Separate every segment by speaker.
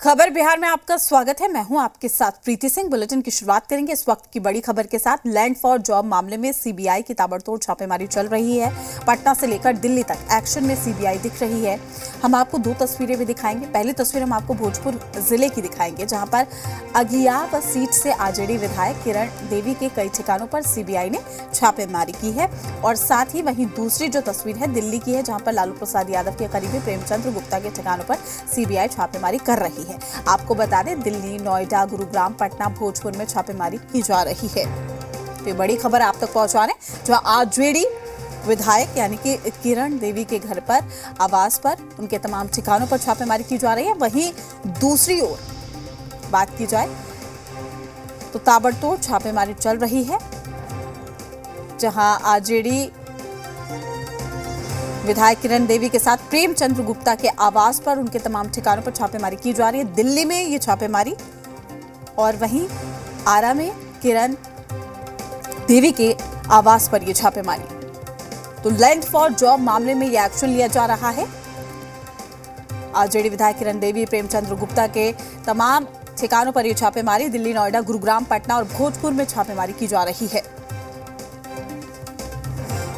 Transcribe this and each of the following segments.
Speaker 1: खबर बिहार में आपका स्वागत है। मैं हूं आपके साथ प्रीति सिंह। बुलेटिन की शुरुआत करेंगे इस वक्त की बड़ी खबर के साथ। लैंड फॉर जॉब मामले में सीबीआई की ताबड़तोड़ छापेमारी चल रही है। पटना से लेकर दिल्ली तक एक्शन में सीबीआई दिख रही है। हम आपको दो तस्वीरें भी दिखाएंगे। पहली तस्वीर हम आपको भोजपुर जिले की दिखाएंगे, जहां पर अगियाब सीट से आरजेडी विधायक किरण देवी के कई ठिकानों पर सीबीआई ने छापेमारी की है। और साथ ही वहीं दूसरी जो तस्वीर है दिल्ली की है, जहां पर लालू प्रसाद यादव के करीबी प्रेमचंद गुप्ता के ठिकानों पर सीबीआई छापेमारी कर रही है। आपको बता दें, दिल्ली, नोएडा, गुरुग्राम, पटना, भोजपुर में छापेमारी की जा रही है। तो बड़ी खबर आप तक पहुंचा रहे हैं, जो आरजेडी विधायक यानी कि किरण देवी के घर पर, आवास पर, उनके तमाम ठिकानों पर छापेमारी की जा रही है। वहीं दूसरी ओर बात की जाए तो ताबड़तोड़ छापेमारी चल रही है, जहां आरजेडी विधायक किरण देवी के साथ प्रेमचंद गुप्ता के आवास पर, उनके तमाम ठिकानों पर छापेमारी की जा रही है। दिल्ली में ये छापेमारी और वहीं आरा में किरण देवी के आवास पर ये छापेमारी। तो लैंड फॉर जॉब मामले में ये एक्शन लिया जा रहा है। आरजेडी विधायक किरण देवी, प्रेमचंद गुप्ता के तमाम ठिकानों पर ये छापेमारी, दिल्ली, नोएडा, गुरुग्राम, पटना और भोजपुर में छापेमारी की जा रही है।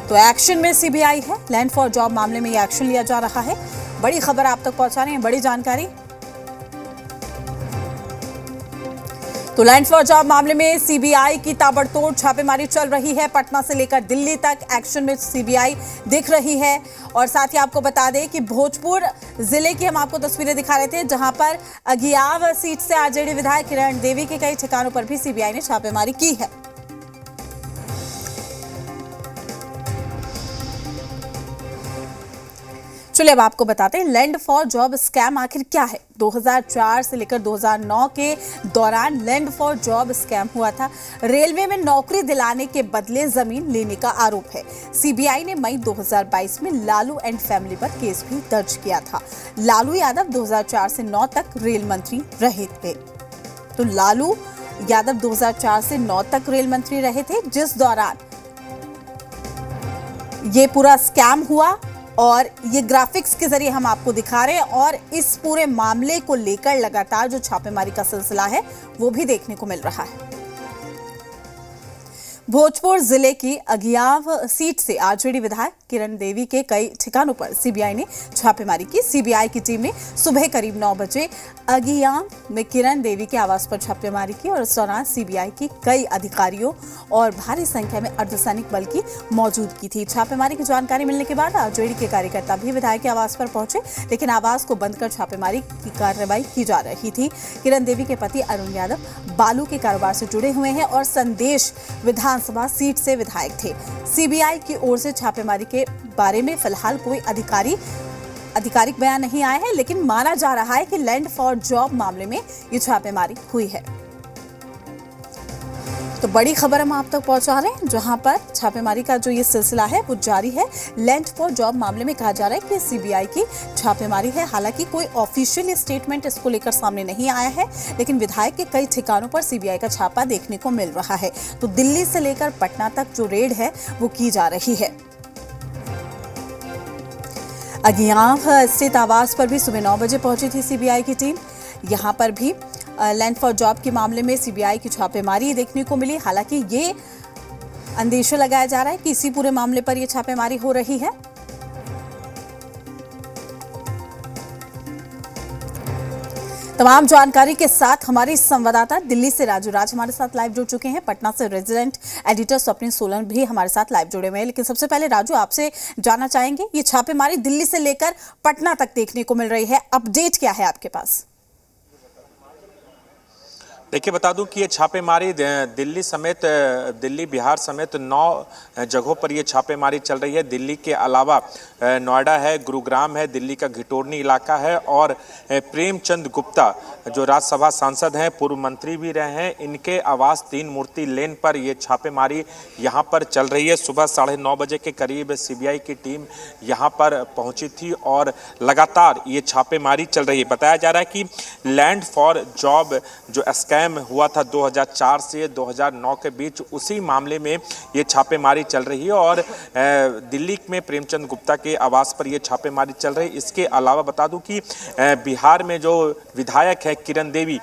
Speaker 1: तो एक्शन में सीबीआई है। लैंड फॉर जॉब मामले में यह एक्शन लिया जा रहा है। बड़ी खबर आप तक पहुंचा रहे हैं, बड़ी जानकारी। तो लैंड फॉर जॉब मामले में सीबीआई की ताबड़तोड़ छापेमारी चल रही है। पटना से लेकर दिल्ली तक एक्शन में सीबीआई दिख रही है। और साथ ही आपको बता दें कि भोजपुर जिले की हम आपको तस्वीरें दिखा रहे थे, जहां पर अगियाब सीट से आरजेडी विधायक किरण देवी के कई ठिकानों पर भी सीबीआई ने छापेमारी की है। चलिए अब आपको बताते हैं लैंड फॉर जॉब स्कैम आखिर क्या है। 2004 से लेकर 2009 के दौरान लैंड फॉर जॉब स्कैम हुआ था। रेलवे में नौकरी दिलाने के बदले जमीन लेने का आरोप है। सीबीआई ने मई 2022 में लालू एंड फैमिली पर केस भी दर्ज किया था। लालू यादव 2004 से 9 तक रेल मंत्री रहे थे। तो लालू यादव 2004 से 9 तक रेल मंत्री रहे थे, जिस दौरान ये पूरा स्कैम हुआ। और ये ग्राफिक्स के जरिए हम आपको दिखा रहे हैं। और इस पूरे मामले को लेकर लगातार जो छापेमारी का सिलसिला है वो भी देखने को मिल रहा है। भोजपुर जिले की अगियाब सीट से आरजेडी विधायक किरण देवी के कई ठिकानों पर सीबीआई ने छापेमारी की। सीबीआई की टीम ने सुबह करीब 9 बजे अगियाब में किरण देवी के आवास पर छापेमारी की। और इस दौरान सीबीआई की कई अधिकारियों और भारी संख्या में अर्धसैनिक बल की मौजूदगी थी। छापेमारी की जानकारी मिलने के बाद आरजेडी के कार्यकर्ता भी विधायक के आवास पर पहुंचे, लेकिन आवास को बंद कर छापेमारी की कार्रवाई की जा रही थी। किरण देवी के पति अरुण यादव बालू के कारोबार से जुड़े हुए हैं और संदेश विधानसभा सीट से विधायक थे। सीबीआई की ओर से छापेमारी के बारे में फिलहाल कोई आधिकारिक बयान नहीं आया है, लेकिन माना जा रहा है कि लैंड फॉर जॉब मामले में ये छापेमारी हुई है। तो बड़ी खबर हम आप तक पहुंचा रहे हैं, जहां पर छापेमारी का जो ये सिलसिला है वो जारी है। लैंड फॉर जॉब मामले में कहा जा रहा है कि सीबीआई की छापेमारी है। हालांकि कोई ऑफिशियल स्टेटमेंट इसको लेकर सामने नहीं आया है, लेकिन विधायक के कई ठिकानों पर सीबीआई का छापा देखने को मिल रहा है। तो दिल्ली से लेकर पटना तक जो रेड है वो की जा रही है। अगियाब स्थित आवास पर भी सुबह 9 बजे पहुंची थी सीबीआई की टीम। यहां पर भी लैंड फॉर जॉब के मामले में सीबीआई की छापेमारी देखने को मिली। हालांकि ये अंदेशा लगाया जा रहा है कि इसी पूरे मामले पर यह छापेमारी हो रही है। तमाम जानकारी के साथ हमारे संवाददाता दिल्ली से राजू राज हमारे साथ लाइव जुड़ चुके हैं। पटना से रेजिडेंट एडिटर स्वप्निल सोलन भी हमारे साथ लाइव जुड़े हुए हैं। लेकिन सबसे पहले राजू, आपसे जानना चाहेंगे, ये छापेमारी दिल्ली से लेकर पटना तक देखने को मिल रही है, अपडेट क्या है आपके पास?
Speaker 2: देखिए, बता दूं कि ये छापेमारी दिल्ली बिहार समेत 9 जगहों पर ये छापेमारी चल रही है। दिल्ली के अलावा नोएडा है, गुरुग्राम है, दिल्ली का घिटोरनी इलाका है और प्रेमचंद गुप्ता जो राज्यसभा सांसद हैं, पूर्व मंत्री भी रहे हैं, इनके आवास 3 मूर्ति लेन पर ये छापेमारी यहाँ पर चल रही है। सुबह 9:30 बजे के करीब सीबीआई की टीम यहाँ पर पहुँची थी और लगातार ये छापेमारी चल रही है। बताया जा रहा है कि लैंड फॉर जॉब जो स्कैम स्कैम हुआ था 2004 से 2009 के बीच, उसी मामले में ये छापेमारी चल रही है और दिल्ली में प्रेमचंद गुप्ता के आवास पर ये छापेमारी चल रही है। इसके अलावा बता दूं कि बिहार में जो विधायक है किरण देवी,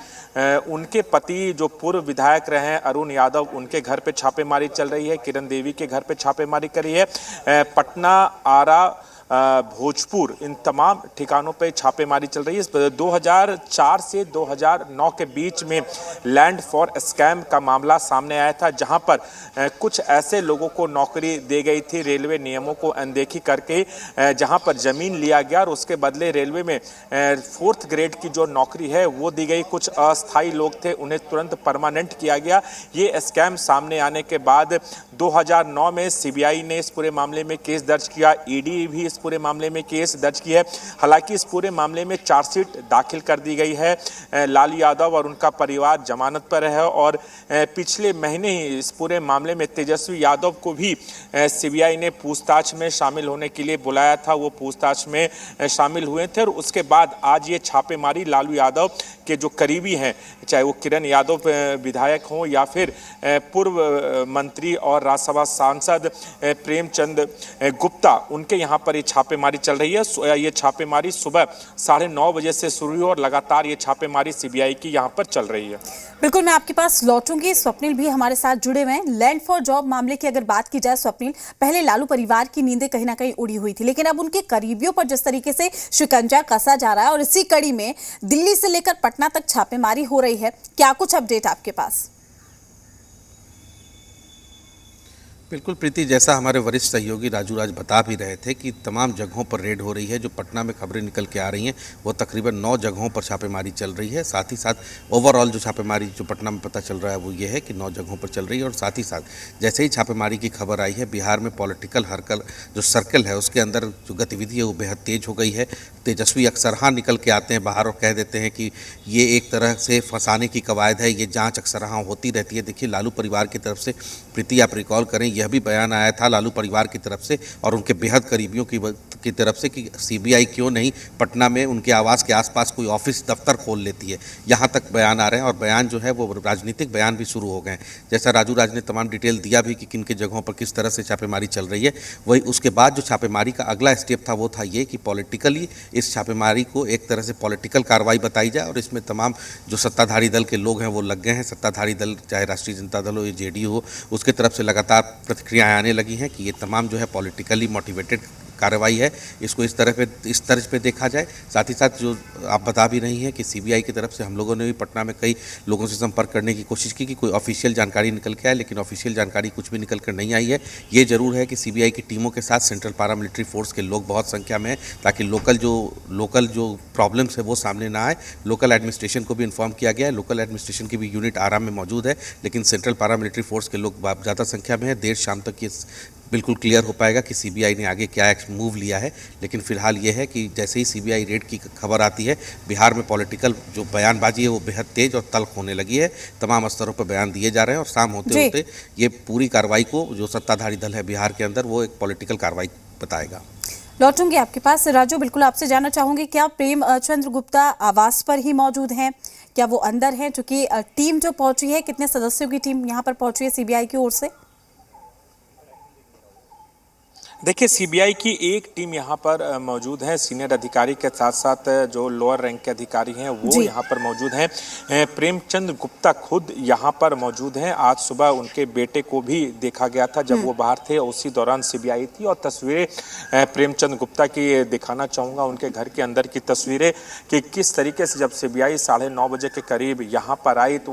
Speaker 2: उनके पति जो पूर्व विधायक रहे हैं अरुण यादव, उनके घर पे छापेमारी चल रही है। किरण देवी के घर पे छापेमारी करी है। पटना, आरा, भोजपुर, इन तमाम ठिकानों पे छापेमारी चल रही है। 2004 से 2009 के बीच में लैंड फॉर स्कैम का मामला सामने आया था, जहां पर कुछ ऐसे लोगों को नौकरी दी गई थी रेलवे नियमों को अनदेखी करके, जहां पर जमीन लिया गया और उसके बदले रेलवे में 4th ग्रेड की जो नौकरी है वो दी गई। कुछ अस्थायी लोग थे, उन्हें तुरंत परमानेंट किया गया। ये स्कैम सामने आने के बाद 2009 में सीबीआई ने इस पूरे मामले में केस दर्ज किया, ईडी भी इस पूरे मामले में केस दर्ज की है। हालांकि इस पूरे मामले में चार्जशीट दाखिल कर दी गई है। लालू यादव और उनका परिवार जमानत पर है और पिछले महीने ही इस पूरे मामले में तेजस्वी यादव को भी सीबीआई ने पूछताछ में शामिल होने के लिए बुलाया था। वो पूछताछ में शामिल हुए थे और उसके बाद आज ये छापेमारी लालू यादव के जो करीबी हैं, चाहे वो किरण यादव विधायक हों या फिर पूर्व मंत्री और राज्यसभा सांसद प्रेमचंद गुप्ता, उनके यहाँ पर ये छापेमारी चल रही है। ये छापेमारी सुबह 9:30 बजे से शुरू हुई और लगातार ये छापेमारी सीबीआई की यहाँ पर चल रही है।
Speaker 1: बिल्कुल, मैं आपके पास लौटूंगी। स्वप्निल भी हमारे साथ जुड़े हुए हैं। लैंड फॉर जॉब मामले की अगर बात की जाए स्वप्निल, पहले लालू परिवार की नींदें कहीं ना कहीं उड़ी हुई थी, लेकिन अब उनके करीबियों पर जिस तरीके से शिकंजा कसा जा रहा है और इसी कड़ी में दिल्ली से लेकर पटना तक छापेमारी हो रही है, क्या कुछ अपडेट आपके पास?
Speaker 3: बिल्कुल प्रीति, जैसा हमारे वरिष्ठ सहयोगी राजू राज बता भी रहे थे कि तमाम जगहों पर रेड हो रही है। जो पटना में खबरें निकल के आ रही हैं वो तकरीबन 9 जगहों पर छापेमारी चल रही है। साथ ही साथ ओवरऑल जो छापेमारी जो पटना में पता चल रहा है वो ये है कि 9 जगहों पर चल रही है। और साथ ही साथ जैसे ही छापेमारी की खबर आई है, बिहार में पॉलिटिकल जो सर्कल है उसके अंदर जो गतिविधि है वो बेहद तेज हो गई है। तेजस्वी अक्सर हाँ निकल के आते हैं बाहर और कह देते हैं कि ये एक तरह से फंसाने की कवायद है, ये जाँच अक्सर हाँ होती रहती है। देखिए, लालू परिवार की तरफ से, प्रीति आप रिकॉल करें, यह भी बयान आया था लालू परिवार की तरफ से और उनके बेहद करीबियों की तरफ से कि सीबीआई क्यों नहीं पटना में उनके आवास के आसपास कोई ऑफिस दफ्तर खोल लेती है। यहाँ तक बयान आ रहे हैं और बयान जो है वो राजनीतिक बयान भी शुरू हो गए हैं। जैसा राजू राज ने तमाम डिटेल दिया भी कि किन के जगहों पर किस तरह से छापेमारी चल रही है, वही उसके बाद जो छापेमारी का अगला स्टेप था वो था ये कि पॉलिटिकली इस छापेमारी को एक तरह से पॉलिटिकल कार्रवाई बताई जाए और इसमें तमाम जो सत्ताधारी दल के लोग हैं वो लग गए हैं। सत्ताधारी दल चाहे राष्ट्रीय जनता दल हो या जेडीयू हो, उसके तरफ से लगातार प्रतिक्रियाएं आने लगी हैं कि ये तमाम जो है पॉलिटिकली मोटिवेटेड कार्रवाई है, इसको इस तर्ज पे देखा जाए। साथ ही साथ जो आप बता भी रही हैं कि सीबीआई की तरफ से हम लोगों ने भी पटना में कई लोगों से संपर्क करने की कोशिश की कि कोई ऑफिशियल जानकारी निकल के आए, लेकिन ऑफिशियल जानकारी कुछ भी निकल कर नहीं आई है। ये जरूर है कि सीबीआई की टीमों के साथ सेंट्रल पैरामिलिट्री फोर्स के लोग बहुत संख्या में हैं ताकि लोकल जो प्रॉब्लम्स है वो सामने ना आए। लोकल एडमिनिस्ट्रेशन को भी इन्फॉर्म किया गया है। लोकल एडमिनिस्ट्रेशन की भी यूनिट आरा में मौजूद है, लेकिन सेंट्रल पैरामिलिट्री फोर्स के लोग ज़्यादा संख्या में है। देर शाम तक ये बिल्कुल क्लियर हो पाएगा कि सीबीआई ने आगे क्या मूव लिया है। लेकिन फिलहाल ये है कि जैसे ही सीबीआई रेड की खबर आती है, बिहार में पॉलिटिकल जो बयानबाजी है वो बेहद तेज और तल्ख होने लगी है। तमाम स्तरों पर बयान दिए जा रहे हैं और शाम होते होते ये पूरी कार्रवाई को जो सत्ताधारी दल है बिहार के अंदर वो एक पॉलिटिकल कार्रवाई बताएगा।
Speaker 1: लौटूंगी आपके पास। राजू, बिल्कुल आपसे जानना चाहूंगी, क्या प्रेमचंद गुप्ता आवास पर ही मौजूद हैं, क्या वो अंदर हैं? चूंकि टीम जो पहुंची है, कितने सदस्यों की टीम यहाँ पर पहुंची है सीबीआई की ओर से?
Speaker 2: देखिए, सीबीआई की एक टीम यहाँ पर मौजूद है। सीनियर अधिकारी के साथ साथ जो लोअर रैंक के अधिकारी हैं वो यहाँ पर मौजूद हैं। प्रेमचंद गुप्ता खुद यहाँ पर मौजूद हैं। आज सुबह उनके बेटे को भी देखा गया था जब वो बाहर थे, उसी दौरान सीबीआई थी। और तस्वीरें प्रेमचंद गुप्ता की दिखाना चाहूँगा, उनके घर के अंदर की तस्वीरें कि किस तरीके से जब सीबीआई 9:30 बजे के करीब यहाँ पर आई तो